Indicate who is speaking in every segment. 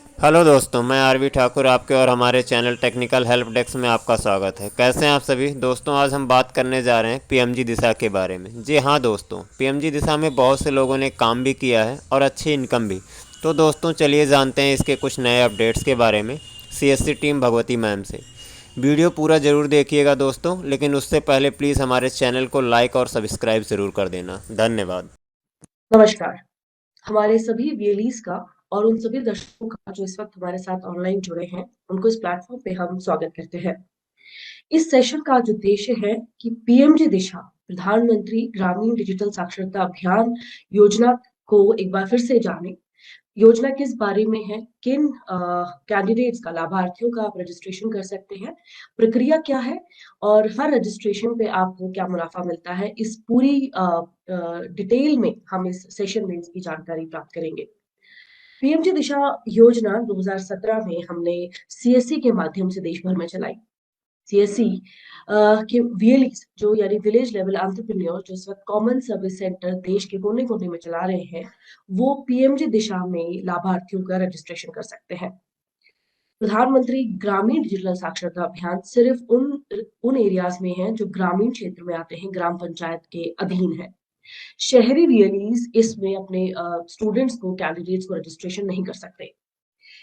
Speaker 1: Hello दोस्तों, मैं RV Thakur आपके और हमारे चैनल टेक्निकल हेल्प डेस्क में आपका स्वागत है। कैसे हैं आप सभी दोस्तों? आज हम बात करने जा रहे हैं पीएमजी दिशा के बारे में। जी हाँ दोस्तों, पीएमजी दिशा में बहुत से लोगों ने काम भी किया है और अच्छी इनकम भी। तो दोस्तों चलिए जानते हैं इसके कुछ नए अपडेट्स के बारे में सीएससी टीम भगवती मैम से। वीडियो पूरा ज़रूर देखिएगा दोस्तों, लेकिन उससे पहले प्लीज़ हमारे चैनल को लाइक और सब्सक्राइब ज़रूर कर देना। धन्यवाद।
Speaker 2: नमस्कार। हमारे सभी वीएलईज का और उन सभी दर्शकों का जो इस वक्त हमारे साथ ऑनलाइन जुड़े हैं, उनको इस प्लेटफॉर्म पे हम स्वागत करते हैं। इस सेशन का जो उद्देश्य है कि पीएमजी दिशा, प्रधानमंत्री ग्रामीण डिजिटल साक्षरता अभियान योजना को एक बार फिर से जाने। योजना किस बारे में है, किन कैंडिडेट्स का, लाभार्थियों का आप रजिस्ट्रेशन कर सकते हैं, प्रक्रिया क्या है और हर रजिस्ट्रेशन पे आपको क्या मुनाफा मिलता है, इस पूरी डिटेल में हम इस सेशन में इसकी जानकारी प्राप्त करेंगे। पीएमजी दिशा योजना 2017 में हमने सीएससी के माध्यम से देश भर में चलाई। सीएससी के वीएलईज जो यानी विलेज लेवल एंटरप्रेन्योर जो इस वक्त कॉमन सर्विस सेंटर देश के कोने कोने में चला रहे हैं, वो पीएमजी दिशा में लाभार्थियों का रजिस्ट्रेशन कर सकते हैं। प्रधानमंत्री ग्रामीण डिजिटल साक्षरता अभियान सिर्फ उन उन एरियाज में है जो ग्रामीण क्षेत्र में आते हैं, ग्राम पंचायत के अधीन है। शहरी वीएलईज इसमें अपने स्टूडेंट्स को, कैंडिडेट्स को रजिस्ट्रेशन नहीं कर सकते।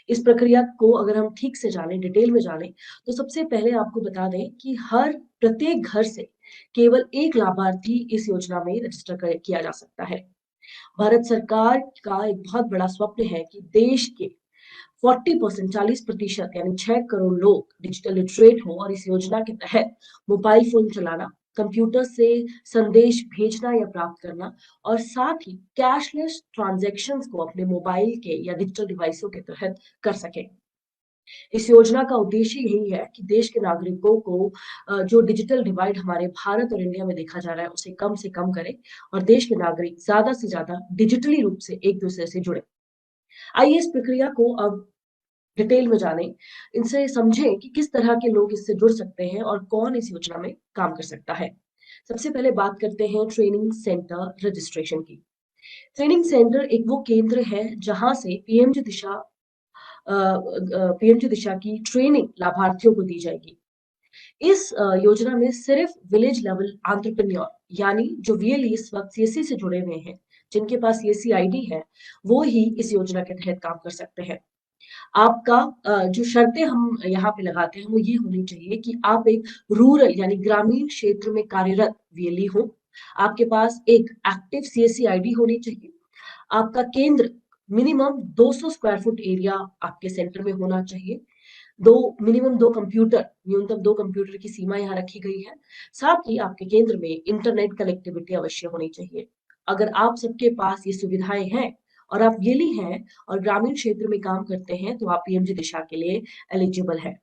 Speaker 2: इस प्रक्रिया को अगर हम ठीक से जानें, डिटेल में जानें, तो सबसे पहले आपको बता दें कि हर प्रत्येक घर से केवल एक लाभार्थी इस योजना में किया जा सकता है। भारत सरकार का एक बहुत बड़ा स्वप्न है कि देश के 40% 40% यानी 6 करोड़ लोग डिजिटल लिटरेट हो और इस योजना के तहत मोबाइल फोन चलाना, कंप्यूटर से संदेश भेजना या प्राप्त करना और साथ ही कैशलेस ट्रांजैक्शंस को अपने मोबाइल के या डिजिटल डिवाइसों के तहत कर सके। इस योजना का उद्देश्य यही है कि देश के नागरिकों को जो डिजिटल डिवाइड हमारे भारत और इंडिया में देखा जा रहा है उसे कम से कम करें और देश के नागरिक ज्यादा से ज्यादा डिजिटली रूप से एक दूसरे से जुड़े। आइए इस प्रक्रिया को अब डिटेल में जानें, इनसे समझें कि किस तरह के लोग इससे जुड़ सकते हैं और कौन इस योजना में काम कर सकता है। सबसे पहले बात करते हैं ट्रेनिंग सेंटर रजिस्ट्रेशन की। ट्रेनिंग सेंटर एक वो केंद्र है जहां से पीएमजी दिशा की ट्रेनिंग लाभार्थियों को दी जाएगी। इस योजना में सिर्फ विलेज लेवल एंटरप्रेन्योर यानी जो वीएलई इस वक्त सीएससी से जुड़े हुए हैं, जिनके पास सीएससी आईडी है, वो ही इस योजना के तहत काम कर सकते हैं। आपका जो शर्तें हम यहाँ पे लगाते हैं वो ये होनी चाहिए कि आप एक रूरल यानी ग्रामीण क्षेत्र में कार्यरत वीएलई हो। आपके पास एक एक्टिव सीएससी आईडी होनी चाहिए। आपका केंद्र मिनिमम 200 स्क्वायर फुट एरिया आपके सेंटर में होना चाहिए। मिनिमम दो कंप्यूटर, न्यूनतम दो कंप्यूटर की सीमा यहाँ रखी गई है। साथ ही आपके केंद्र में इंटरनेट कनेक्टिविटी अवश्य होनी चाहिए। अगर आप सबके पास ये सुविधाएं हैं और आप येली हैं और ग्रामीण क्षेत्र में काम करते हैं, तो आप पीएमजी दिशा के लिए एलिजिबल है।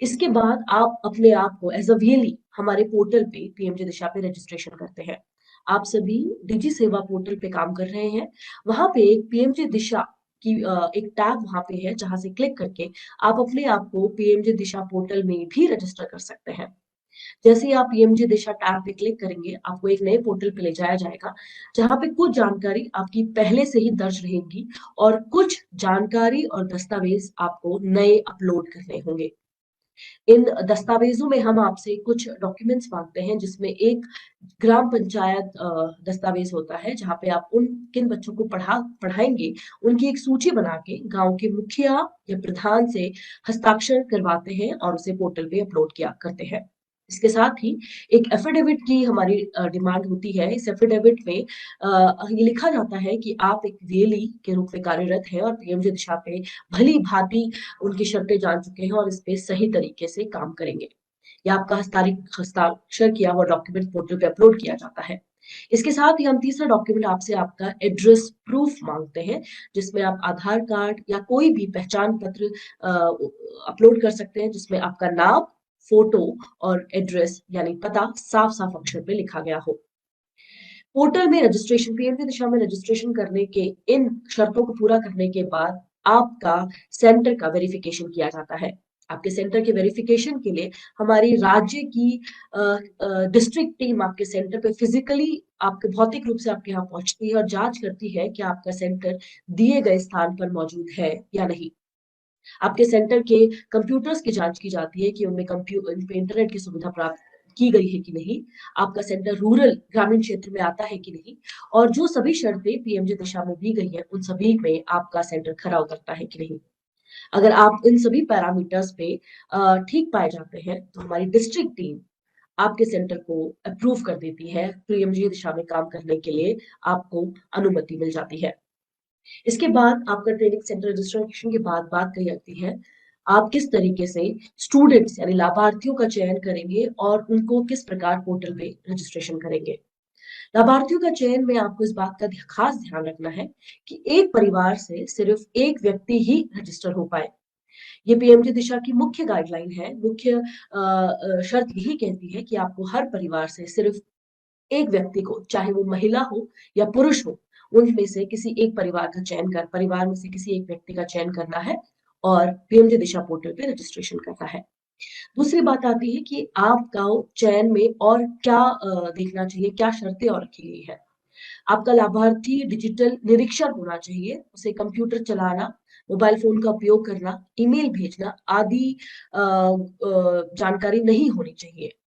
Speaker 2: इसके बाद आप अपने आप को एज अ वीएलई हमारे पोर्टल पे पीएमजी दिशा पे रजिस्ट्रेशन करते हैं। आप सभी डिजी सेवा पोर्टल पे काम कर रहे हैं। वहां पे एक पीएमजी दिशा की एक टैब वहां पे है जहां से क्लिक करके आप अपने आप को पीएमजी दिशा पोर्टल में भी रजिस्टर कर सकते हैं। जैसे ही आप पीएमजी दिशा टैब पे क्लिक करेंगे, आपको एक नए पोर्टल पे ले जाया जाएगा जहां पे कुछ जानकारी आपकी पहले से ही दर्ज रहेगी और कुछ जानकारी और दस्तावेज आपको नए अपलोड करने होंगे। इन दस्तावेजों में हम आपसे कुछ डॉक्यूमेंट्स मांगते हैं, जिसमें एक ग्राम पंचायत दस्तावेज होता है जहाँ पे आप उन किन बच्चों को पढ़ाएंगे उनकी एक सूची बना के गांव के मुखिया या प्रधान से हस्ताक्षर करवाते हैं और उसे पोर्टल पे अपलोड किया करते हैं। इसके साथ ही एक एफिडेविट की हमारी डिमांड होती है। इस एफिडेविट में ये लिखा जाता है कि आप एक वीएलई के रूप में कार्यरत है और पीएमजी दिशा पे भली भांति उनकी शर्तें जान चुके हैं और इस पे सही तरीके से काम करेंगे। या आपका हस्ताक्षर किया हुआ डॉक्यूमेंट पोर्टल पे अपलोड किया जाता है। इसके साथ ही हम तीसरा डॉक्यूमेंट आपसे आपका एड्रेस प्रूफ मांगते हैं, जिसमें आप आधार कार्ड या कोई भी पहचान पत्र अपलोड कर सकते हैं, जिसमें आपका नाम, फोटो और एड्रेस यानी पता साफ साफ अक्षर पे लिखा गया हो। पोर्टल में रजिस्ट्रेशन, पीएमजी दिशा में रजिस्ट्रेशन करने के इन शर्तों को पूरा करने के बाद आपका सेंटर का वेरिफिकेशन किया जाता है। आपके सेंटर के वेरिफिकेशन के लिए हमारी राज्य की डिस्ट्रिक्ट टीम आपके सेंटर पे फिजिकली आपके भौतिक रूप से आपके यहाँ पहुंचती है और जांच करती है कि आपका सेंटर दिए गए स्थान पर मौजूद है या नहीं। आपके सेंटर के कंप्यूटर्स की जांच की जाती है कि उनपे इंटरनेट की सुविधा प्राप्त की गई है कि नहीं, आपका सेंटर रूरल ग्रामीण क्षेत्र में आता है कि नहीं, और जो सभी शर्तें पीएमजी दिशा में दी गई हैं, उन सभी में आपका सेंटर खरा उतरता है कि नहीं। अगर आप इन सभी पैरामीटर्स पे ठीक पाए जाते हैं, तो हमारी डिस्ट्रिक्ट टीम आपके सेंटर को अप्रूव कर देती है, पीएमजी दिशा में काम करने के लिए आपको अनुमति मिल जाती है। इसके बाद आपका ट्रेनिंग सेंटर रजिस्ट्रेशन के बाद बात कही जाती है, आप किस तरीके से स्टूडेंट्स यानी लाभार्थियों का चयन करेंगे और उनको किस प्रकार पोर्टल पे रजिस्ट्रेशन करेंगे। लाभार्थियों का चयन में आपको इस बात का खास ध्यान रखना है कि एक परिवार से सिर्फ एक व्यक्ति ही रजिस्टर हो पाए। ये पीएमजी दिशा की मुख्य गाइडलाइन है, मुख्य शर्त यही कहती है कि आपको हर परिवार से सिर्फ एक व्यक्ति को, चाहे वो महिला हो या पुरुष हो, उनमें से किसी एक परिवार में से किसी एक व्यक्ति का चयन करना है और पीएमजी दिशा पोर्टल पे रजिस्ट्रेशन करना है। दूसरी बात आती है कि आपका चयन में और क्या देखना चाहिए, क्या शर्तें और रखी गई है। आपका लाभार्थी डिजिटल निरीक्षर होना चाहिए, उसे कंप्यूटर चलाना, मोबाइल फोन का उपयोग करना, ईमेल भेजना आदि जानकारी नहीं होनी चाहिए।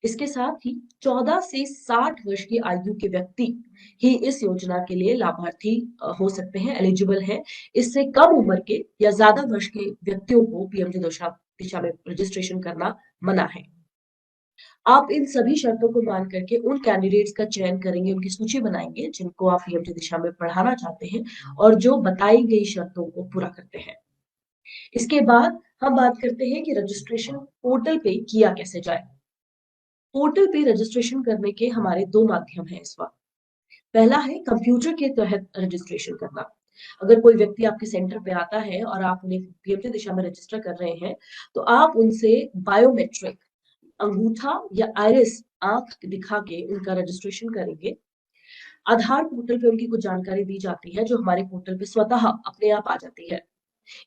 Speaker 2: इसके साथ ही 14 से 60 वर्ष की आयु के व्यक्ति ही इस योजना के लिए लाभार्थी हो सकते हैं, एलिजिबल है। इससे कम उम्र के या ज्यादा वर्ष के व्यक्तियों को पीएमजी दिशा में रजिस्ट्रेशन करना मना है। आप इन सभी शर्तों को मान करके उन कैंडिडेट्स का चयन करेंगे, उनकी सूची बनाएंगे जिनको आप पीएमजी दिशा में पढ़ाना चाहते हैं और जो बताई गई शर्तों को पूरा करते हैं। इसके बाद हम बात करते हैं कि रजिस्ट्रेशन पोर्टल पे किया कैसे जाए। पोर्टल पे रजिस्ट्रेशन करने के हमारे दो माध्यम हैं इस वक्त। पहला है कंप्यूटर के तहत रजिस्ट्रेशन करना। अगर कोई व्यक्ति आपके सेंटर पे आता है और आप उन्हें पीएमजी दिशा में रजिस्टर कर रहे हैं, तो आप उनसे बायोमेट्रिक अंगूठा या आइरिस आंख दिखा के उनका रजिस्ट्रेशन करेंगे। आधार पोर्टल पे उनकी कुछ जानकारी दी जाती है जो हमारे पोर्टल पे स्वतः अपने आप आ जाती है।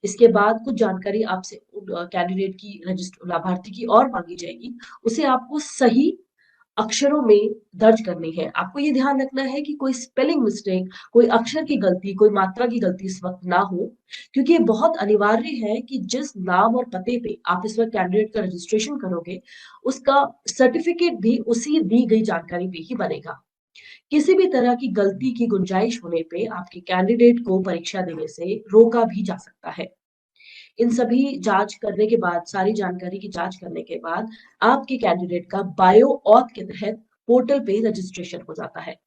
Speaker 2: इसके बाद कुछ जानकारी आपसे कैंडिडेट की रजिस्टर लाभार्थी की और मांगी जाएगी, उसे आपको सही अक्षरों में दर्ज करनी है। आपको ये ध्यान रखना है कि कोई स्पेलिंग मिस्टेक, कोई अक्षर की गलती, कोई मात्रा की गलती इस वक्त ना हो, क्योंकि ये बहुत अनिवार्य है कि जिस नाम और पते पे आप इस वक्त कैंडिडेट का रजिस्ट्रेशन करोगे, उसका सर्टिफिकेट भी उसी दी गई जानकारी पे ही बनेगा। किसी भी तरह की गलती की गुंजाइश होने पे आपके कैंडिडेट को परीक्षा देने से रोका भी जा सकता है। इन सभी जांच करने के बाद, सारी जानकारी की जांच करने के बाद आपके कैंडिडेट का बायो ऑथ के तहत पोर्टल पे रजिस्ट्रेशन हो जाता है।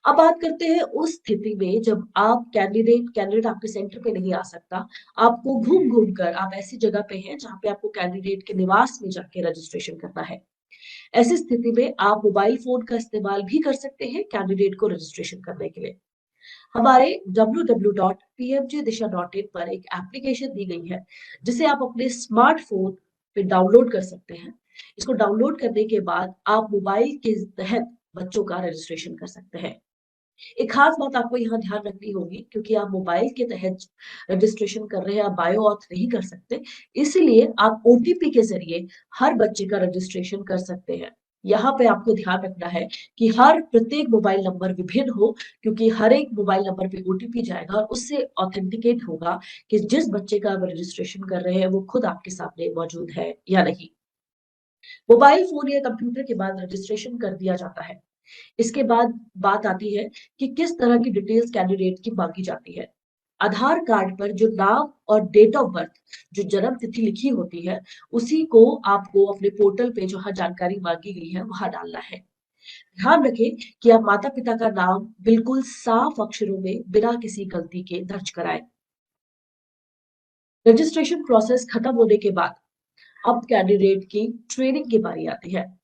Speaker 2: अब बात करते हैं उस स्थिति में जब आप कैंडिडेट आपके सेंटर पे नहीं आ सकता, आपको घूम घूम कर आप ऐसी जगह पे हैं जहां पे आपको कैंडिडेट के निवास में जाके रजिस्ट्रेशन करना है। ऐसी स्थिति में आप मोबाइल फोन का इस्तेमाल भी कर सकते हैं कैंडिडेट को रजिस्ट्रेशन करने के लिए। हमारे www.pmjdisha.in पर एक एप्लीकेशन दी गई है जिसे आप अपने स्मार्टफोन पे डाउनलोड कर सकते हैं। इसको डाउनलोड करने के बाद आप मोबाइल के तहत बच्चों का रजिस्ट्रेशन कर सकते हैं। एक खास बात आपको यहाँ ध्यान रखनी होगी, क्योंकि आप मोबाइल के तहत रजिस्ट्रेशन कर रहे हैं, आप बायो ऑथ नहीं कर सकते, इसलिए आप ओटीपी के जरिए हर बच्चे का रजिस्ट्रेशन कर सकते हैं। यहाँ पे आपको ध्यान रखना है कि हर प्रत्येक मोबाइल नंबर विभिन्न हो, क्योंकि हर एक मोबाइल नंबर पे ओटीपी जाएगा और उससे ऑथेंटिकेट होगा कि जिस बच्चे का आप रजिस्ट्रेशन कर रहे हैं वो खुद आपके सामने मौजूद है या नहीं। मोबाइल फोन या कंप्यूटर के बाद रजिस्ट्रेशन कर दिया जाता है। इसके बाद बात आती है कि किस तरह की डिटेल्स कैंडिडेट की मांगी जाती है। आधार कार्ड पर जो नाम और डेट ऑफ बर्थ, जो जन्म तिथि लिखी होती है, उसी को आपको अपने पोर्टल पे जहां जानकारी मांगी गई है वहां डालना है। ध्यान रखें कि आप माता पिता का नाम बिल्कुल साफ अक्षरों में बिना किसी गलती के दर्ज कराएं। रजिस्ट्रेशन प्रोसेस खत्म होने के बाद अब कैंडिडेट की ट्रेनिंग की बारी आती है।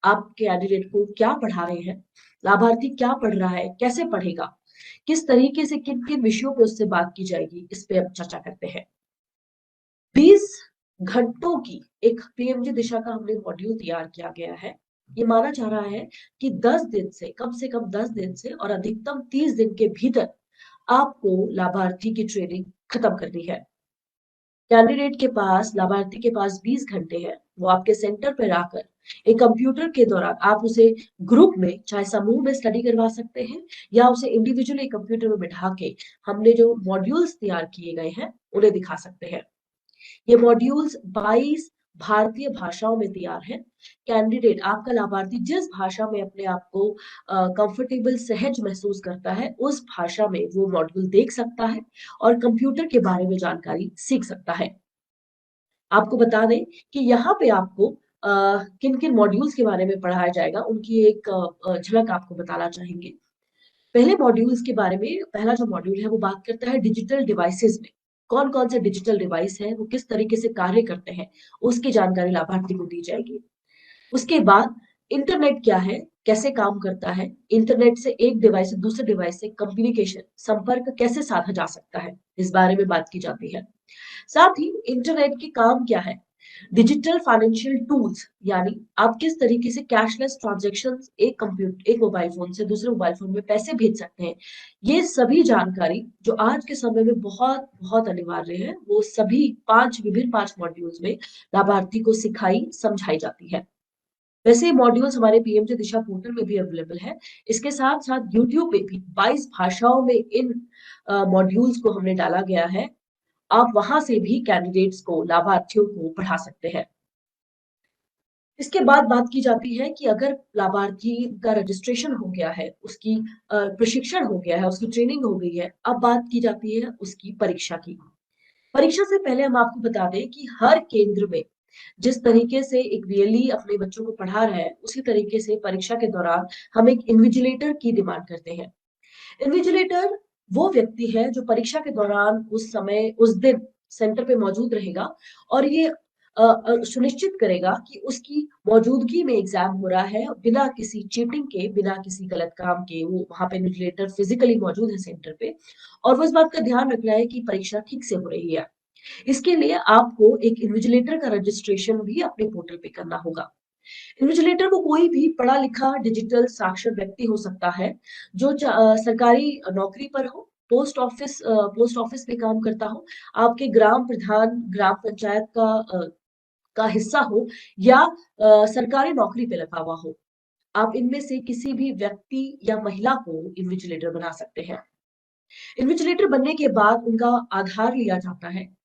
Speaker 2: आप कैंडिडेट को क्या पढ़ा रहे हैं, लाभार्थी क्या पढ़ रहा है, कैसे पढ़ेगा, किस तरीके से किन किन विषयों पे उससे बात की जाएगी, इस पे अब चर्चा करते हैं। 20 घंटों की एक पीएमजी दिशा का हमने मॉड्यूल तैयार किया गया है। ये माना जा रहा है कि 10 दिन से, कम से कम 10 दिन से और अधिकतम 30 दिन के भीतर आपको लाभार्थी की ट्रेनिंग खत्म करनी है। कैंडिडेट के पास, लाभार्थी के पास 20 घंटे हैं। वो आपके सेंटर पर आकर एक कंप्यूटर के दौरान आप उसे ग्रुप में, चाहे समूह में स्टडी करवा सकते हैं या उसे इंडिविजुअली कंप्यूटर में बिठा के हमने जो मॉड्यूल्स तैयार किए गए हैं उन्हें दिखा सकते हैं। ये मॉड्यूल्स 22 भारतीय भाषाओं में तैयार है। कैंडिडेट, आपका लाभार्थी जिस भाषा में अपने आप को कंफर्टेबल, सहज महसूस करता है, उस भाषा में वो मॉड्यूल देख सकता है और कंप्यूटर के बारे में जानकारी सीख सकता है। आपको बता दें कि यहाँ पे आपको किन किन मॉड्यूल्स के बारे में पढ़ाया जाएगा, उनकी एक झलक आपको बताना चाहेंगे। पहले मॉड्यूल्स के बारे में, पहला जो मॉड्यूल है वो बात करता है डिजिटल डिवाइसेस में कौन कौन से डिजिटल डिवाइस है, वो किस तरीके से कार्य करते हैं, उसकी जानकारी लाभार्थी को दी जाएगी। उसके बाद इंटरनेट क्या है, कैसे काम करता है, इंटरनेट से एक डिवाइस से दूसरे डिवाइस से कम्युनिकेशन, संपर्क कैसे साधा जा सकता है, इस बारे में बात की जाती है। साथ ही इंटरनेट के काम क्या है, डिजिटल फाइनेंशियल टूल्स, यानी आप किस तरीके से कैशलेस ट्रांजैक्शन एक मोबाइल फोन से दूसरे मोबाइल फोन में पैसे भेज सकते हैं, ये सभी जानकारी जो आज के समय में बहुत बहुत अनिवार्य है, वो सभी पांच मॉड्यूल्स में लाभार्थी को सिखाई समझाई जाती है। वैसे मॉड्यूल्स हमारे पीएमजे दिशा पोर्टल में भी अवेलेबल है। इसके साथ साथ यूट्यूब पे भी 22 भाषाओं में इन मॉड्यूल्स को हमने डाला गया है। आप वहां से भी कैंडिडेट्स को, लाभार्थियों को पढ़ा सकते हैं। इसके बाद बात की जाती है कि अगर लाभार्थी का रजिस्ट्रेशन हो गया है, उसकी प्रशिक्षण हो गया है, उसकी ट्रेनिंग हो गई है, अब बात की जाती है उसकी परीक्षा की। परीक्षा से पहले हम आपको बता दें कि हर केंद्र में जिस तरीके से एक वीएलई अपने बच्चों को पढ़ा रहा है, उसी तरीके से परीक्षा के दौरान हम एक इन्विजिलेटर की डिमांड करते हैं। इन्विजिलेटर वो व्यक्ति है जो परीक्षा के दौरान उस समय, उस दिन सेंटर पे मौजूद रहेगा और ये सुनिश्चित करेगा कि उसकी मौजूदगी में एग्जाम हो रहा है, बिना किसी चीटिंग के, बिना किसी गलत काम के। वो वहां पे इन्विजिलेटर फिजिकली मौजूद है सेंटर पे और वो इस बात का ध्यान रख रहा है कि परीक्षा ठीक से हो रही है। इसके लिए आपको एक इन्विजिलेटर का रजिस्ट्रेशन भी अपने पोर्टल पे करना होगा। इन्विजिलेटर को कोई भी पढ़ा लिखा डिजिटल साक्षर व्यक्ति हो सकता है, जो सरकारी नौकरी पर हो, पोस्ट ऑफिस में काम करता हो, आपके ग्राम प्रधान, ग्राम पंचायत का हिस्सा हो, या सरकारी नौकरी पे लगा हुआ हो। आप इनमें से किसी भी व्यक्ति या महिला को इन्विजिलेटर बना सकते हैं। इन्विजिलेटर बनने के बाद उनका आधार लिया जाता है।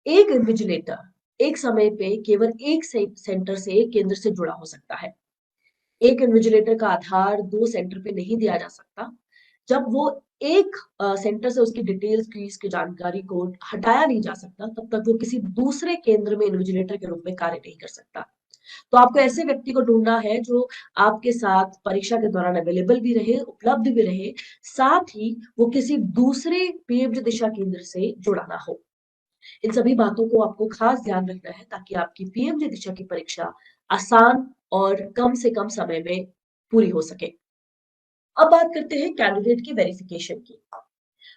Speaker 2: एक इन्विजिलेटर एक समय पे केवल एक सेंटर से, एक केंद्र से जुड़ा हो सकता है। एक इन्विजिलेटर का आधार दो सेंटर पे नहीं दिया जा सकता। जब वो एक सेंटर से उसकी डिटेल्स की, इसकी जानकारी को हटाया नहीं जा सकता, तब तक वो किसी दूसरे केंद्र में इन्विजिलेटर के रूप में कार्य नहीं कर सकता। तो आपको ऐसे व्यक्ति को ढूंढना है जो आपके साथ परीक्षा के दौरान अवेलेबल भी रहे, उपलब्ध भी रहे, साथ ही वो किसी दूसरे पीएमजी दिशा केंद्र से जुड़ा ना हो। इन सभी बातों को आपको खास ध्यान रखना है ताकि आपकी पीएमजे दिशा की परीक्षा आसान और कम से कम समय में पूरी हो सके। अब बात करते हैं कैंडिडेट की वेरिफिकेशन की।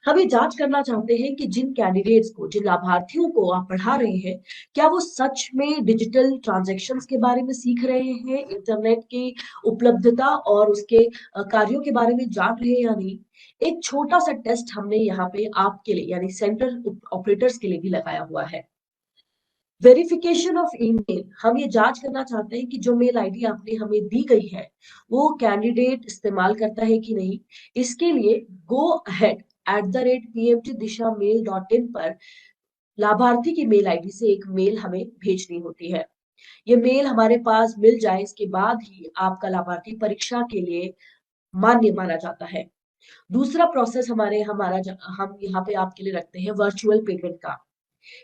Speaker 2: हम ये जांच करना चाहते हैं कि जिन कैंडिडेट्स को, जिन लाभार्थियों को आप पढ़ा रहे हैं, क्या वो सच में डिजिटल ट्रांजैक्शंस के बारे में सीख रहे हैं, इंटरनेट की उपलब्धता और उसके कार्यों के बारे में जान रहे हैं या नहीं। एक छोटा सा टेस्ट हमने यहाँ पे आपके लिए, यानी सेंटर ऑपरेटर्स के लिए भी लगाया हुआ है। वेरिफिकेशन ऑफ ईमेल, हम ये जांच करना चाहते हैं कि जो मेल आईडी आपने हमें दी गई है, वो कैंडिडेट इस्तेमाल करता है कि नहीं। इसके लिए go-ahead@pmtdisha.mail.in पर लाभार्थी की मेल आईडी से एक मेल हमें भेजनी होती है। ये मेल हमारे पास मिल जाए, इसके बाद ही आपका लाभार्थी परीक्षा के लिए मान्य माना जाता है। दूसरा प्रोसेस हम यहाँ पे आपके लिए रखते हैं वर्चुअल पेमेंट का।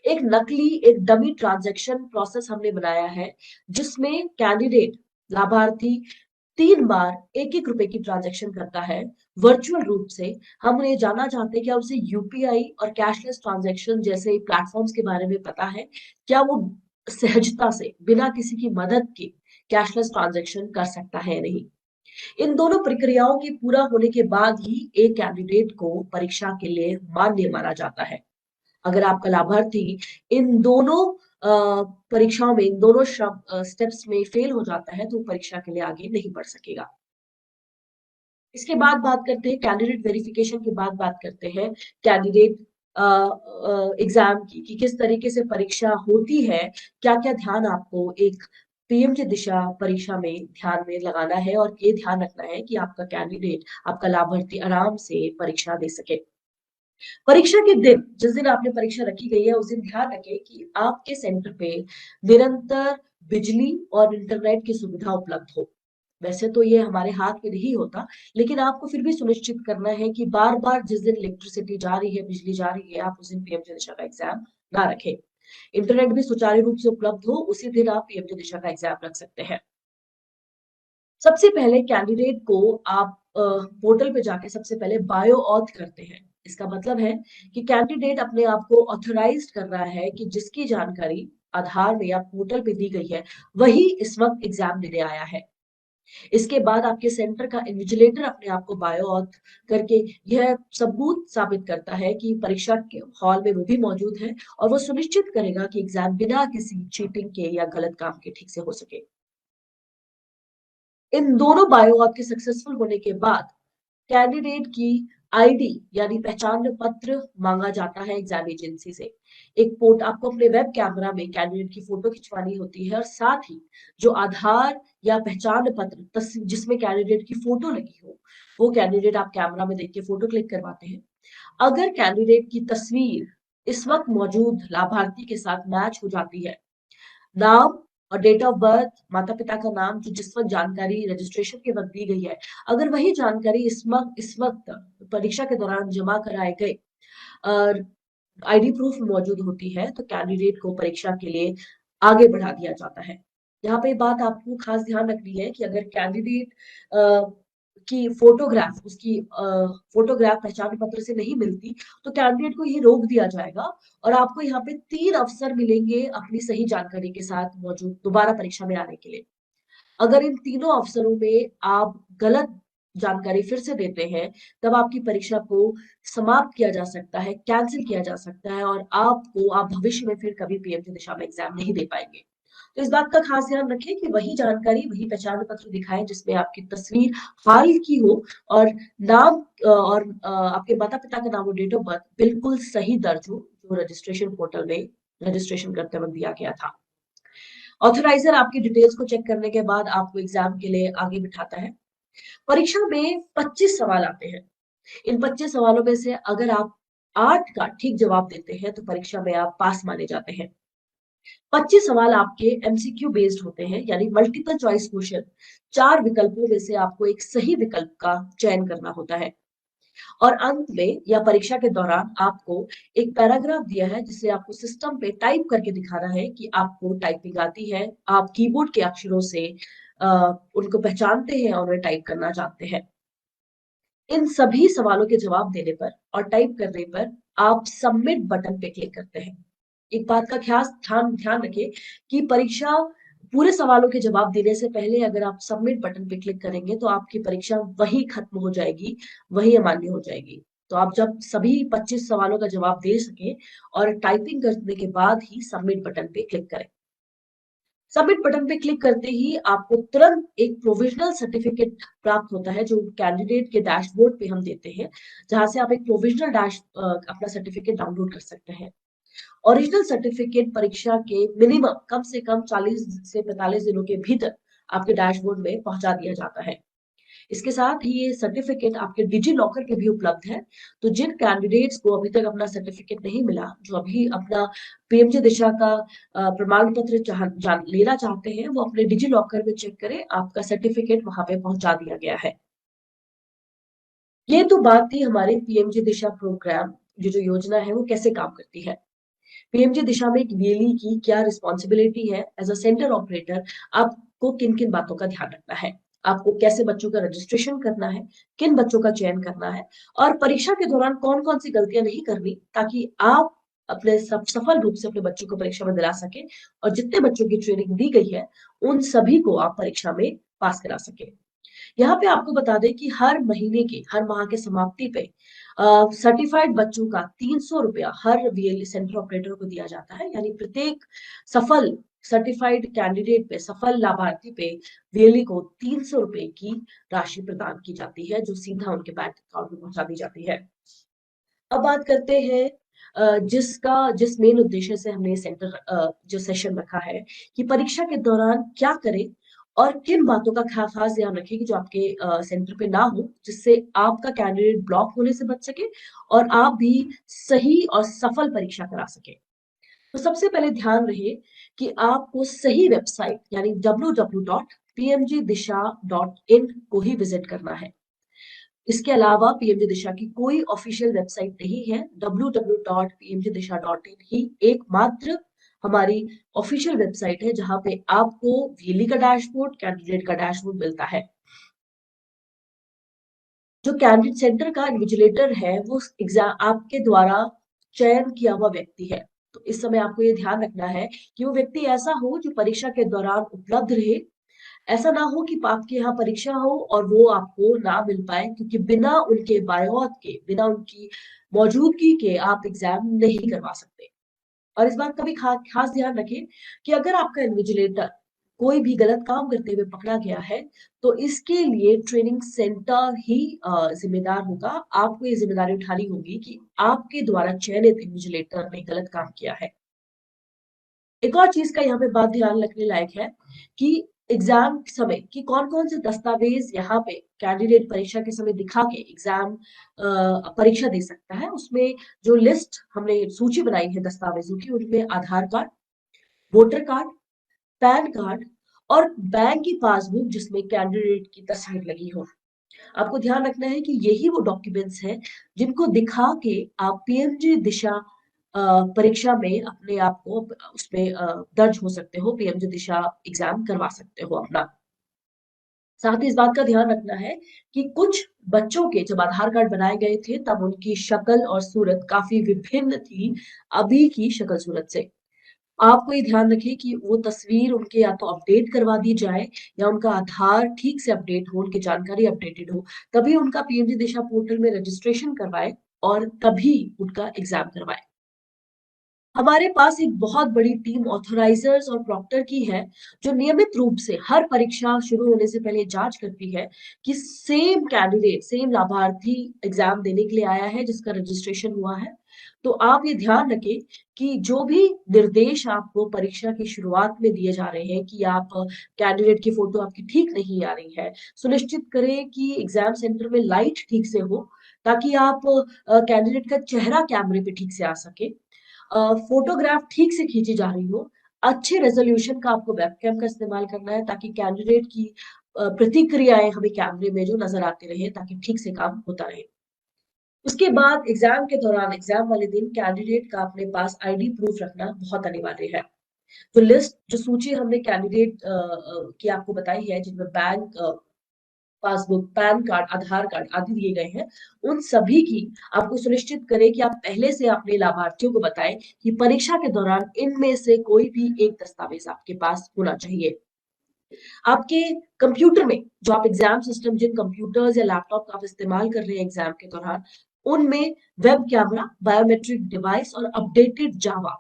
Speaker 2: एक नकली, एक डमी ट्रांजैक्शन प्रोसेस हमने बनाया है, जिसमें कैंडिडेट, लाभार्थी 3 बार 1-1 रुपए की ट्रांजैक्शन करता है वर्चुअल रूप से। हम उन्हें जानना चाहते हैं कि उसे यूपीआई और कैशलेस ट्रांजैक्शन जैसे प्लेटफॉर्म्स के बारे में पता है, क्या वो सहजता से बिना किसी की मदद के कैशलेस ट्रांजैक्शन कर सकता है या नहीं। इन दोनों प्रक्रियाओं के पूरा होने के बाद ही एक कैंडिडेट को परीक्षा के लिए मान्य माना जाता है। अगर आपका लाभार्थी इन दोनों परीक्षाओं में, इन दोनों स्टेप्स में फेल हो जाता है, तो परीक्षा के लिए आगे नहीं बढ़ सकेगा। इसके बाद बात करते हैं कैंडिडेट वेरिफिकेशन के बाद बात करते हैं कैंडिडेट एग्जाम की, कि किस तरीके से परीक्षा होती है, क्या क्या ध्यान आपको एक पीएमजी दिशा परीक्षा में ध्यान में लगाना है और ये ध्यान रखना है कि आपका कैंडिडेट, आपका लाभार्थी आराम से परीक्षा दे सके। परीक्षा के दिन, जिस दिन आपने परीक्षा रखी गई है, उस दिन ध्यान रखें कि आपके सेंटर पे निरंतर बिजली और इंटरनेट की सुविधा उपलब्ध हो। वैसे तो ये हमारे हाथ में नहीं होता, लेकिन आपको फिर भी सुनिश्चित करना है कि बार-बार जिस दिन इलेक्ट्रिसिटी जा रही है, बिजली जा रही है, आप उस दिन पीएमजी दिशा का एग्जाम ना रखें। इंटरनेट भी सुचारू रूप से उपलब्ध हो, उसी दिन आप पीएमजी दिशा का एग्जाम रख सकते हैं। सबसे पहले कैंडिडेट को आप पोर्टल पे जाके सबसे पहले बायो ऑथ करते हैं। इसका मतलब है कि कैंडिडेट अपने आप को ऑथराइज्ड कर रहा है कि जिसकी जानकारी आधार में या पोर्टल पे दी गई है, वही इस वक्त एग्जाम देने आया है। इसके बाद आपके सेंटर का इन्विजिलेटर अपने आप को बायो ऑथ करके यह सबूत साबित करता है कि परीक्षा के हॉल में वो भी मौजूद है, और वो सुनिश्चित करेगा कि एग्जाम बिना किसी चीटिंग के या गलत काम के ठीक से हो सके। इन दोनों बायो ऑथ के सक्सेसफुल होने के बाद कैंडिडेट की आईडी यानी पहचान पत्र मांगा जाता है एग्जाम एजेंसी से। एक पोर्ट आपको अपने वेब कैमरा में कैंडिडेट की फोटो खिंचवानी होती है, और साथ ही जो आधार या पहचान पत्र जिसमें कैंडिडेट की फोटो लगी हो, वो कैंडिडेट आप कैमरा में देख के फोटो क्लिक करवाते हैं। अगर कैंडिडेट की तस्वीर इस वक्त मौजूद लाभार्थी के साथ मैच हो जाती है, नाम और डेट ऑफ बर्थ, माता पिता का नाम जो जिस वक्त जानकारी रजिस्ट्रेशन के वक्त दी गई है, अगर वही जानकारी इस वक्त परीक्षा के दौरान जमा कराए गए और आईडी प्रूफ मौजूद होती है, तो कैंडिडेट को परीक्षा के लिए आगे बढ़ा दिया जाता है। यहाँ पे बात आपको खास ध्यान रखनी है कि अगर कैंडिडेट की फोटोग्राफ उसकी फोटोग्राफ पहचान पत्र से नहीं मिलती, तो कैंडिडेट को ये रोक दिया जाएगा, और आपको यहाँ पे 3 अवसर मिलेंगे अपनी सही जानकारी के साथ मौजूद दोबारा परीक्षा में आने के लिए। अगर इन तीनों अवसरों में आप गलत जानकारी फिर से देते हैं, तब आपकी परीक्षा को समाप्त किया जा सकता है, कैंसिल किया जा सकता है, और आप भविष्य में फिर कभी पीएमटी दिशा में एग्जाम नहीं दे पाएंगे। तो इस बात का खास ध्यान रखें कि वही जानकारी, वही पहचान पत्र दिखाएं जिसमें आपकी तस्वीर हाल की हो, और नाम और आपके माता पिता का नाम और डेट ऑफ बर्थ बिल्कुल सही दर्ज हो, जो रजिस्ट्रेशन पोर्टल में रजिस्ट्रेशन करते वक्त दिया गया था। ऑथराइजर आपकी डिटेल्स को चेक करने के बाद आपको एग्जाम के लिए आगे बिठाता है। परीक्षा में 25 सवाल आते हैं। इन 25 सवालों में से अगर आप 8 का ठीक जवाब देते हैं, तो परीक्षा में आप पास माने जाते हैं। 25 सवाल आपके एमसीक्यू बेस्ड होते हैं, यानी मल्टीपल चॉइस क्वेश्चन। 4 विकल्पों में से आपको एक सही विकल्प का चयन करना होता है, और अंत में या परीक्षा के दौरान आपको एक पैराग्राफ दिया है, जिसे आपको सिस्टम पे टाइप करके दिखाना है कि आपको टाइपिंग आती है, आप कीबोर्ड के अक्षरों से उनको पहचानते हैं और उन्हें टाइप करना जानते हैं। इन सभी सवालों के जवाब देने पर और टाइप करने पर आप सबमिट बटन पे क्लिक करते हैं। एक बात का खास ध्यान ध्यान रखें कि परीक्षा पूरे सवालों के जवाब देने से पहले अगर आप सबमिट बटन पे क्लिक करेंगे, तो आपकी परीक्षा वही खत्म हो जाएगी, वही अमान्य हो जाएगी। तो आप जब सभी 25 सवालों का जवाब दे सके और टाइपिंग करने के बाद ही सबमिट बटन पे क्लिक करें। सबमिट बटन पे क्लिक करते ही आपको तुरंत एक प्रोविजनल सर्टिफिकेट प्राप्त होता है, जो कैंडिडेट के डैशबोर्ड पे हम देते हैं, जहां से आप एक प्रोविजनल अपना सर्टिफिकेट डाउनलोड कर सकते हैं। ओरिजिनल सर्टिफिकेट परीक्षा के मिनिमम कम से कम 40 से 45 दिनों के भीतर आपके डैशबोर्ड में पहुंचा दिया जाता है। इसके साथ ही ये सर्टिफिकेट आपके डिजी लॉकर पे भी उपलब्ध है। तो जिन कैंडिडेट्स को अभी तक अपना सर्टिफिकेट नहीं मिला, जो अभी अपना पीएमजी दिशा का प्रमाण पत्र लेना चाहते हैं, वो अपने डिजी लॉकर में चेक करें, आपका सर्टिफिकेट वहां पे पहुंचा दिया गया है। ये तो बात थी हमारे पीएमजी दिशा प्रोग्राम, ये जो योजना है वो कैसे काम करती है। पीएमजी दिशा में एक वीएलई की क्या रिस्पॉन्सिबिलिटी है एज अ सेंटर ऑपरेटर, आपको किन किन बातों का ध्यान रखना है, आपको कैसे बच्चों का रजिस्ट्रेशन करना है, किन बच्चों का चयन करना है, और परीक्षा के दौरान कौन कौन सी गलतियां नहीं करनी, ताकि आप अपने सफल रूप से अपने बच्चों को परीक्षा में दिला सके, और जितने बच्चों की ट्रेनिंग दी गई है उन सभी को आप परीक्षा में पास करा सके। यहाँ पे आपको बता दें कि हर माह के समाप्ति पे सर्टिफाइड बच्चों का 300 रुपया हर वीएलई सेंटर ऑपरेटर को दिया जाता है, यानी प्रत्येक सफल सर्टिफाइड कैंडिडेट पे, सफल लाभार्थी पे वीएलई को 300 रुपए की राशि प्रदान की जाती है, जो सीधा उनके बैंक अकाउंट में पहुंचा दी जाती है। अब बात करते हैं जिस मेन उद्देश्य से हमने जो सेशन रखा है, कि परीक्षा के दौरान क्या करें और किन बातों का खास ध्यान रखें कि जो आपके सेंटर पे ना हो, जिससे आपका कैंडिडेट ब्लॉक होने से बच सके और आप भी सही और सफल परीक्षा करा सके। तो सबसे पहले ध्यान रहे कि आपको सही वेबसाइट यानी www.pmgdisha.in को ही विजिट करना है। इसके अलावा पीएमजी दिशा की कोई ऑफिशियल वेबसाइट नहीं है। www.pmgdisha.in ही एकमात्र हमारी ऑफिशियल वेबसाइट है जहां पे आपको वीएलई का डैशबोर्ड, कैंडिडेट का डैशबोर्ड मिलता है। जो कैंडिडेट सेंटर का इन्विजिलेटर है वो एग्जाम आपके द्वारा चयन किया हुआ व्यक्ति है। तो इस समय आपको ये ध्यान रखना है कि वो व्यक्ति ऐसा हो जो परीक्षा के दौरान उपलब्ध रहे। ऐसा ना हो कि आपके यहाँ परीक्षा हो और वो आपको ना मिल पाए, क्योंकि बिना उनके बायोत के, बिना उनकी मौजूदगी के आप एग्जाम नहीं करवा सकते। और इस बात का भी खास ध्यान रखें कि अगर आपका इन्विजिलेटर कोई भी गलत काम करते हुए पकड़ा गया है तो इसके लिए ट्रेनिंग सेंटर ही जिम्मेदार होगा। आपको ये जिम्मेदारी उठानी होगी कि आपके द्वारा चयनित इन्विजिलेटर ने गलत काम किया है। एक और चीज का यहाँ पे बात ध्यान रखने लायक है कि एग्जाम समय कि कौन कौन से दस्तावेज यहाँ पे कैंडिडेट परीक्षा के समय दिखा के एग्जाम परीक्षा दे सकता है। उसमें जो लिस्ट हमने सूची बनाई है दस्तावेजों की, उनमें Aadhaar card, voter card, PAN card और बैंक की पासबुक जिसमें कैंडिडेट की तस्वीर लगी हो। आपको ध्यान रखना है कि यही वो डॉक्यूमेंट्स हैं जिनको दिखा के आप पीएमजी दिशा परीक्षा में अपने आप को उसमें दर्ज हो सकते हो, पीएमजी दिशा एग्जाम करवा सकते हो अपना। साथ ही इस बात का ध्यान रखना है कि कुछ बच्चों के जब आधार कार्ड बनाए गए थे तब उनकी शक्ल और सूरत काफी विभिन्न थी अभी की शक्ल सूरत से। आपको ये ध्यान रखें कि वो तस्वीर उनके या तो अपडेट करवा दी जाए या उनका आधार ठीक से अपडेट हो, उनकी जानकारी अपडेटेड हो, तभी उनका पीएमजी दिशा पोर्टल में रजिस्ट्रेशन करवाए और तभी उनका एग्जाम करवाए। हमारे पास एक बहुत बड़ी टीम ऑथराइजर्स और प्रॉक्टर की है जो नियमित रूप से हर परीक्षा शुरू होने से पहले जांच करती है कि सेम कैंडिडेट, सेम लाभार्थी एग्जाम देने के लिए आया है जिसका रजिस्ट्रेशन हुआ है। तो आप ये ध्यान रखें कि जो भी निर्देश आपको परीक्षा की शुरुआत में दिए जा रहे हैं कि आप कैंडिडेट की फोटो आपकी ठीक नहीं आ रही है, सुनिश्चित करें कि एग्जाम सेंटर में लाइट ठीक से हो ताकि आप कैंडिडेट का चेहरा कैमरे पे ठीक से आ सके, फोटोग्राफ ठीक से खींची जा रही हो, अच्छे रेजोल्यूशन का आपको वेबकैम का इस्तेमाल करना है ताकि कैंडिडेट की प्रतिक्रियाएं हमें कैमरे में जो नजर आती रहे ताकि ठीक से काम होता रहे। उसके बाद एग्जाम के दौरान, एग्जाम वाले दिन कैंडिडेट का अपने पास आईडी प्रूफ रखना बहुत अनिवार्य है। तो लिस्ट, जो सूची हमने कैंडिडेट की आपको बताई है जिनमें बैंक पासबुक, पैन कार्ड, आधार कार्ड आदि दिए गए हैं, उन सभी की आपको सुनिश्चित करें कि आप पहले से अपने लाभार्थियों को बताएं कि परीक्षा के दौरान इनमें से कोई भी एक दस्तावेज आपके पास होना चाहिए। आपके कंप्यूटर में जो आप एग्जाम सिस्टम, जिन कंप्यूटर्स या लैपटॉप का आप इस्तेमाल कर रहे हैं एग्जाम के दौरान, उनमें वेब कैमरा, बायोमेट्रिक डिवाइस और अपडेटेड जावा,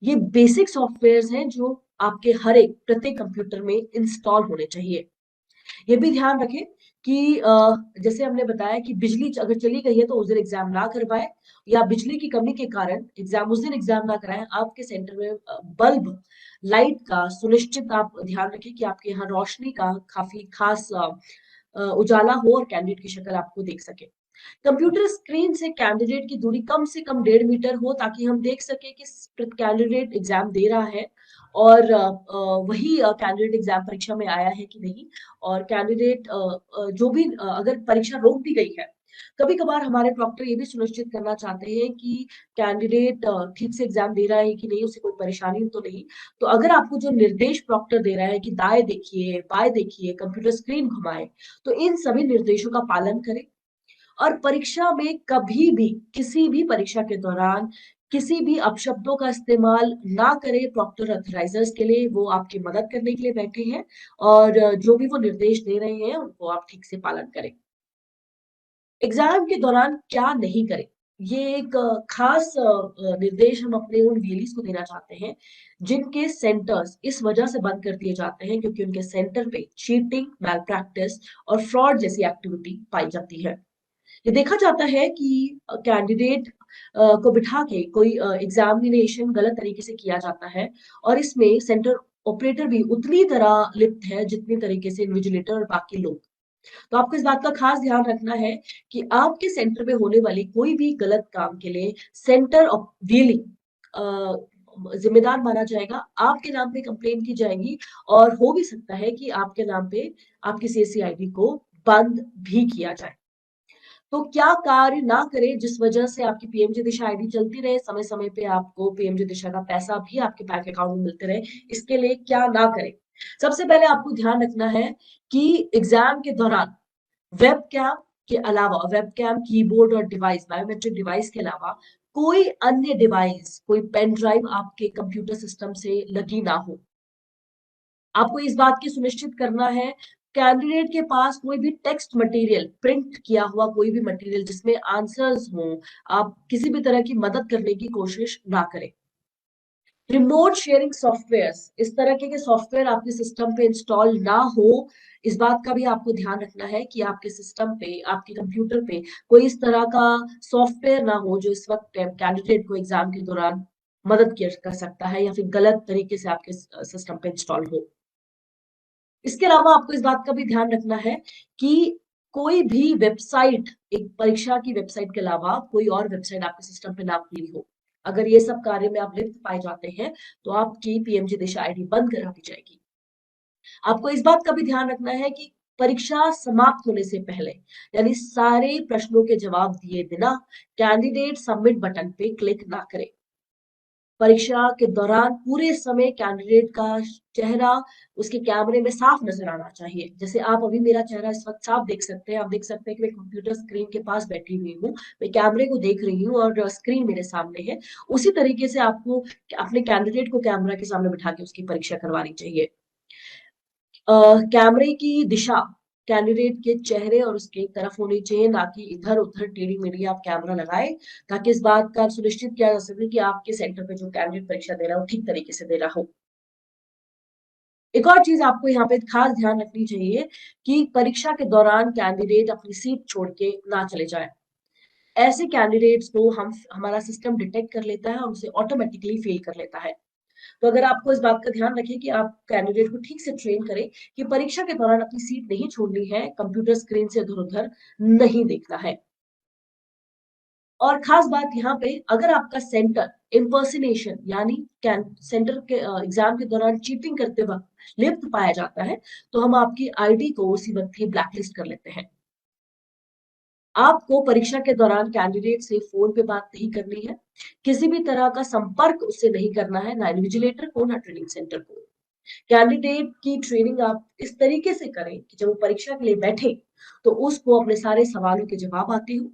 Speaker 2: ये बेसिक सॉफ्टवेयर्स हैं जो आपके हर एक प्रत्येक कंप्यूटर में इंस्टॉल होने चाहिए। ये भी ध्यान रखें कि जैसे हमने बताया कि बिजली अगर चली गई है तो उस दिन एग्जाम ना करवाए, या बिजली की कमी के कारण एग्जाम उस दिन एग्जाम ना कराएं। आपके सेंटर में बल्ब, लाइट का सुनिश्चित आप ध्यान रखें कि आपके यहाँ रोशनी का काफी खास उजाला हो और कैंडिडेट की शक्ल आपको देख सके। कंप्यूटर स्क्रीन से कैंडिडेट की दूरी कम से कम 1.5 मीटर हो ताकि हम देख सके कि कैंडिडेट एग्जाम दे रहा है और वही कैंडिडेट एग्जाम परीक्षा में आया है कि नहीं। और कैंडिडेट जो भी अगर परीक्षा रोक दी गई है, कभी कभार हमारे प्रॉक्टर ये भी सुनिश्चित करना चाहते हैं कि कैंडिडेट ठीक से एग्जाम दे रहा है कि नहीं, उसे कोई परेशानी तो नहीं। तो अगर आपको जो निर्देश प्रॉक्टर दे रहा है कि दाएं देखिए, बाएं देखिए, कंप्यूटर स्क्रीन घुमाए, तो इन सभी निर्देशों का पालन करें। और परीक्षा में कभी भी, किसी भी परीक्षा के दौरान किसी भी अपशब्दों का इस्तेमाल ना करें। प्रॉक्टर ऑथराइजर्स के लिए, वो आपकी मदद करने के लिए बैठे हैं और जो भी वो निर्देश दे रहे हैं उनको आप ठीक से पालन करें। एग्जाम के दौरान क्या नहीं करें, ये एक खास निर्देश हम अपने उन वीएलईज को देना चाहते हैं जिनके सेंटर्स इस वजह से बंद कर दिए जाते हैं क्योंकि उनके सेंटर पे चीटिंग, मैल प्रैक्टिस और फ्रॉड जैसी एक्टिविटी पाई जाती है। ये देखा जाता है कि कैंडिडेट को बिठा के कोई एग्जामिनेशन गलत तरीके से किया जाता है और इसमें सेंटर ऑपरेटर भी उतनी तरह लिप्त है जितनी तरीके से इन्विजिलेटर और बाकी लोग। तो आपको इस बात का खास ध्यान रखना है कि आपके सेंटर पे होने वाली कोई भी गलत काम के लिए सेंटर ऑफ व्हीलिंग जिम्मेदार माना जाएगा, आपके नाम पे कंप्लेन की जाएगी और हो भी सकता है कि आपके नाम पे आपकी सीएससी आईडी को बंद भी किया जाए। तो क्या कार्य ना करें जिस वजह से आपकी पीएमजी दिशा आईडी चलती रहे, समय समय पे आपको पीएमजी दिशा का पैसा भी आपके बैंक अकाउंट में मिलते रहे, इसके लिए क्या ना करें? सबसे पहले आपको ध्यान रखना है कि एग्जाम के दौरान वेब कैम के अलावा, वेब कैम, कीबोर्ड और डिवाइस, बायोमेट्रिक डिवाइस के अलावा कोई अन्य डिवाइस, कोई पेन ड्राइव आपके कंप्यूटर सिस्टम से लगी ना हो। आपको इस बात की सुनिश्चित करना है कैंडिडेट के पास कोई भी टेक्स्ट मटेरियल, प्रिंट किया हुआ कोई भी मटेरियल जिसमें आंसर्स हों, आप किसी भी तरह की मदद करने की कोशिश ना करें। रिमोट शेयरिंग सॉफ्टवेयर्स, इस तरह के सॉफ्टवेयर आपके सिस्टम पे इंस्टॉल ना हो, इस बात का भी आपको ध्यान रखना है कि आपके सिस्टम पे, आपके कंप्यूटर पे कोई इस तरह का सॉफ्टवेयर ना हो जो इस वक्त कैंडिडेट को एग्जाम के दौरान मदद कर सकता है या फिर गलत तरीके से आपके सिस्टम पे इंस्टॉल हो। इसके अलावा आपको इस बात का भी ध्यान रखना है कि कोई भी वेबसाइट, एक परीक्षा की वेबसाइट के अलावा कोई और वेबसाइट आपके सिस्टम पे ना खुली हो। अगर ये सब कार्य में आप लिप्त पाए जाते हैं तो आपकी पीएमजी दिशा आईडी बंद करा दी जाएगी। आपको इस बात का भी ध्यान रखना है कि परीक्षा समाप्त होने से पहले, यानी सारे प्रश्नों के जवाब दिए बिना कैंडिडेट सबमिट बटन पे क्लिक ना करे। परीक्षा के दौरान पूरे समय कैंडिडेट का चेहरा उसके कैमरे में साफ नजर आना चाहिए। जैसे आप अभी मेरा चेहरा इस वक्त साफ देख सकते हैं, आप देख सकते हैं कि मैं कंप्यूटर स्क्रीन के पास बैठी हुई हूँ, मैं कैमरे को देख रही हूँ और स्क्रीन मेरे सामने है। उसी तरीके से आपको अपने कैंडिडेट को कैमरा के सामने बिठा के उसकी परीक्षा करवानी चाहिए। कैमरे की दिशा कैंडिडेट के चेहरे और उसके तरफ होनी चाहिए, ना कि इधर उधर टेढ़ी मेढ़ी आप कैमरा लगाए, ताकि इस बात का सुनिश्चित किया जा सके कि आपके सेंटर पे जो कैंडिडेट परीक्षा दे रहा है वो ठीक तरीके से दे रहा हो। एक और चीज आपको यहाँ पे खास ध्यान रखनी चाहिए कि परीक्षा के दौरान कैंडिडेट अपनी सीट छोड़ के ना चले जाए। ऐसे कैंडिडेट्स को हमारा सिस्टम डिटेक्ट कर लेता है और उसे ऑटोमेटिकली फेल कर लेता है। तो अगर आपको इस बात का ध्यान रखें कि आप कैंडिडेट को ठीक से ट्रेन करें कि परीक्षा के दौरान अपनी सीट नहीं छोड़नी है, कंप्यूटर स्क्रीन से इधर उधर नहीं देखना है। और खास बात यहाँ पे, अगर आपका सेंटर इम्पर्सिनेशन यानी सेंटर के एग्जाम के दौरान चीटिंग करते वक्त लिप्त पाया जाता है तो हम आपकी आईडी को उसी वक्त ही ब्लैकलिस्ट कर लेते हैं। आपको परीक्षा के दौरान कैंडिडेट से फोन पे बात नहीं करनी है, किसी भी तरह का संपर्क उससे नहीं करना है, ना इन्विजिलेटर को ना ट्रेनिंग सेंटर को। कैंडिडेट की ट्रेनिंग आप इस तरीके से करें कि जब वो परीक्षा के लिए बैठे तो उसको अपने सारे सवालों के जवाब आते हो,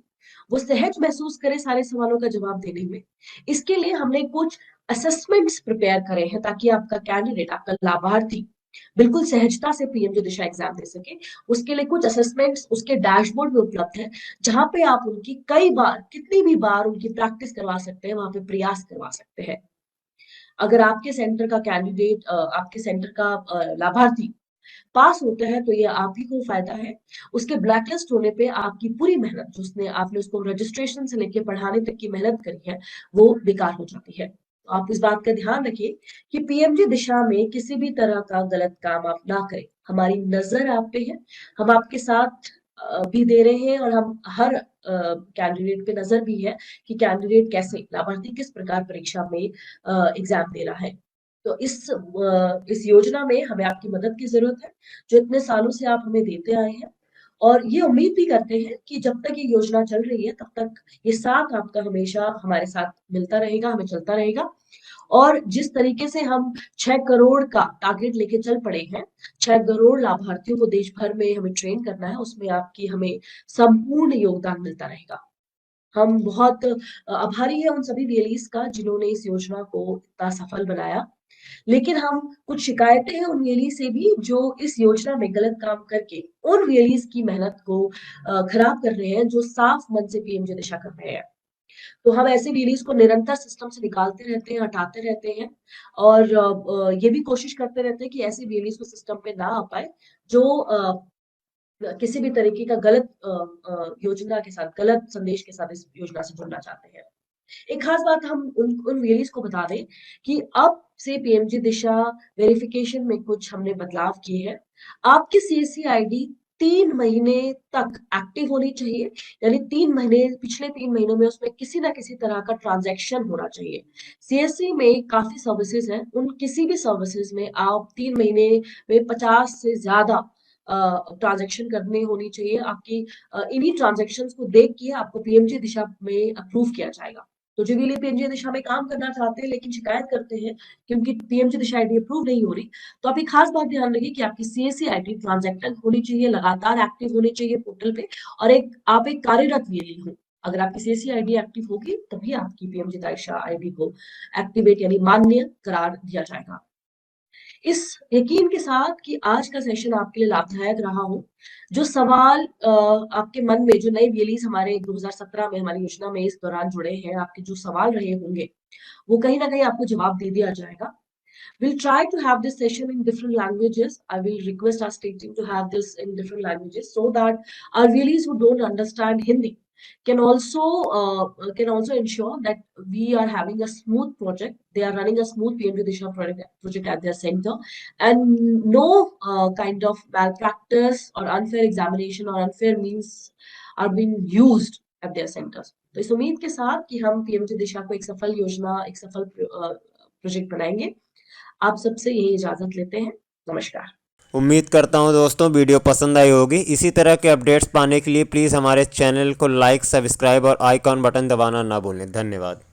Speaker 2: वो सहज महसूस करे सारे सवालों का जवाब देने में। इसके लिए हमने कुछ असेसमेंट्स प्रिपेयर करे हैं ताकि आपका कैंडिडेट, आपका लाभार्थी बिल्कुल सहजता से पीएमजी दिशा एग्जाम दे सके। उसके लिए कुछ असेसमेंट्स उसके डैशबोर्ड में उपलब्ध है, जहां पे आप उनकी कई बार, कितनी भी बार उनकी प्रैक्टिस करवा सकते हैं, वहां पे प्रयास करवा सकते हैं। अगर आपके सेंटर का कैंडिडेट, आपके सेंटर का लाभार्थी पास होता है तो ये आप ही को फायदा है। उसके ब्लैकलिस्ट होने पे आपकी पूरी मेहनत, जो उसने आपने उसको रजिस्ट्रेशन से लेके पढ़ाने तक की मेहनत करी है, वो बेकार हो जाती है। तो आप इस बात का ध्यान रखिए कि पीएमजी दिशा में किसी भी तरह का गलत काम आप ना करें। हमारी नजर आप पे है, हम आपके साथ भी दे रहे हैं और हम हर कैंडिडेट पे नजर भी है कि कैंडिडेट कैसे, लाभार्थी किस प्रकार परीक्षा में एग्जाम दे रहा है। तो इस योजना में हमें आपकी मदद की जरूरत है, जो इतने सालों से आप हमें देते आए हैं। और ये उम्मीद भी करते हैं कि जब तक ये योजना चल रही है तब तक ये साथ आपका हमेशा हमारे साथ मिलता रहेगा, हमें चलता रहेगा। और जिस तरीके से हम 6 करोड़ का टारगेट लेके चल पड़े हैं, 6 करोड़ लाभार्थियों को देश भर में हमें ट्रेन करना है, उसमें आपकी हमें संपूर्ण योगदान मिलता रहेगा। हम बहुत आभारी हैं उन सभी वीएलईज का जिन्होंने इस योजना को इतना सफल बनाया। लेकिन हम कुछ शिकायतें हैं उन वीएलई से भी जो इस योजना में गलत काम करके उन वीएलईज की मेहनत को खराब कर रहे हैं, जो साफ मन से पीएमजी दिशा कर रहे हैं। तो हम ऐसे वीएलईज को निरंतर सिस्टम से निकालते रहते हैं, हटाते रहते हैं और ये भी कोशिश करते रहते हैं कि ऐसे वीएलईज को सिस्टम पे ना आ पाए जो किसी भी तरीके का गलत योजना के साथ, गलत संदेश के साथ इस योजना से जुड़ना चाहते हैं। एक खास बात हम उन VLEs को बता दें कि अब से पीएमजी दिशा वेरिफिकेशन में कुछ हमने बदलाव किए हैं। आपकी सीएससी आईडी 3 महीने तक एक्टिव होनी चाहिए, यानी 3 महीने, पिछले 3 महीनों में उसमें किसी ना किसी तरह का ट्रांजैक्शन होना चाहिए। सीएससी में काफ़ी सर्विसेज़ हैं, उन किसी भी सर्विसेज़ में आप 3 महीने में 50 से ज़्यादा ट्रांजैक्शन करनी होनी चाहिए। आपकी इन्हीं ट्रांजैक्शंस को देख के आपको पीएमजी दिशा में अप्रूव किया जाएगा। तो जो भी लोग पीएमजी दिशा में काम करना चाहते हैं लेकिन शिकायत करते हैं क्योंकि पीएमजी दिशा आईडी अप्रूव नहीं हो रही, तो आप एक खास बात ध्यान रखिए कि आपकी सीएससी आईडी ट्रांजैक्टेड होनी चाहिए, लगातार एक्टिव होनी चाहिए पोर्टल पे, और आप एक कार्यरत वीएलई हो। अगर आपकी सीएससी आईडी एक्टिव होगी तभी आपकी पीएमजी दिशा आईडी को एक्टिवेट यानी मान्य करार दिया जाएगा। इस यकीन के साथ कि आज का सेशन आपके लिए लाभदायक रहा हो, जो सवाल आपके मन में, जो नए VLEs हमारे 2017 में हमारी योजना में इस दौरान जुड़े हैं, आपके जो सवाल रहे होंगे, वो कहीं ना कहीं आपको जवाब दे दिया जाएगा। We'll try to have this session in different languages. I will request our state team to have this in different languages so that our VLEs who don't understand Hindi can also ensure that we are having a smooth project. They are running a smooth PMG Disha project at their center, and no kind of malpractice or unfair examination or unfair means are being used at their centers. तो इस उम्मीद के साथ कि हम PMG दिशा को एक सफल योजना, एक सफल प्रोजेक्ट बनाएंगे, आप सबसे यही इजाजत लेते हैं। नमस्कार।
Speaker 1: उम्मीद करता हूँ दोस्तों वीडियो पसंद आई होगी। इसी तरह के अपडेट्स पाने के लिए प्लीज़ हमारे चैनल को लाइक, सब्सक्राइब और आइकॉन बटन दबाना ना भूलें। धन्यवाद।